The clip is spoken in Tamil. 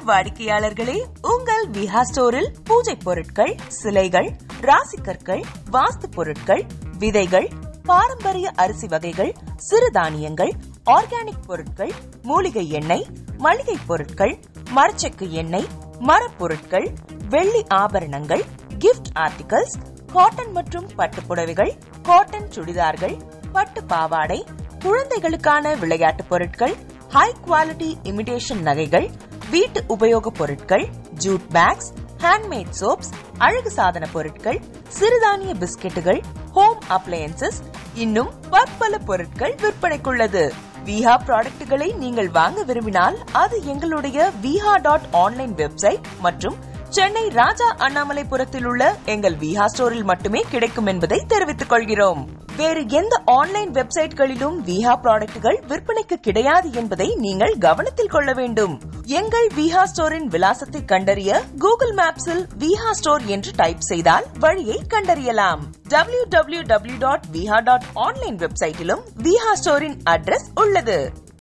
வாடிக்கையாளர்களே, உங்கள் விஹா ஸ்டோரில் பூஜை பொருட்கள், சிலைகள், ராசிக்கற்கள், வாஸ்து பொருட்கள், விதைகள், பாரம்பரிய அரிசி வகைகள், சிறுதானியங்கள், ஆர்கானிக் பொருட்கள், மூலிகை எண்ணெய், மளிகை பொருட்கள், மரச்செக்கு எண்ணெய், மரப்பொருட்கள், வெள்ளி ஆபரணங்கள், கிஃப்ட் ஆர்டிகல்ஸ், காட்டன் மற்றும் பட்டு புடவைகள், காட்டன் சுடிதார்கள், பட்டு பாவாடை, குழந்தைகளுக்கான விளையாட்டு பொருட்கள், ஹை குவாலிட்டி இமிடேஷன் நகைகள், வீட்டு உபயோக பொருட்கள், ஜூட் பேக்ஸ், ஹேண்ட்மேட் சோப்ஸ், அழகு சாதன பொருட்கள், சிறுதானிய பிஸ்கெட்டுகள், ஹோம் அப்ளையன்சஸ், இன்னும் பற்பல பொருட்கள் விற்பனைக்குள்ளது. விஹா ப்ராடக்ட்களை நீங்கள் வாங்க விரும்பினால் அது எங்களுடைய viha.online வெப்சைட் மற்றும் சென்னை ராஜா அண்ணாமலைபுரத்தில் உள்ள எங்கள் விஹா ஸ்டோரில் மட்டுமே கிடைக்கும் என்பதை தெரிவித்துக் கொள்கிறோம். வேறு எந்த ஆன்லைன் வெப்சைட்களிலும் விஹா ப்ராடக்ட்கள் விற்பனைக்கு கிடையாது என்பதை நீங்கள் கவனத்தில் கொள்ள வேண்டும். எங்கள் விஹா ஸ்டோரின் விலாசத்தை கண்டறிய கூகுள் மேப்ஸில் விஹா ஸ்டோர் என்று டைப் செய்தால் வழியை கண்டறியலாம். www.viha.online வெப்சைட்டிலும் விஹா ஸ்டோரின் அட்ரஸ் உள்ளது.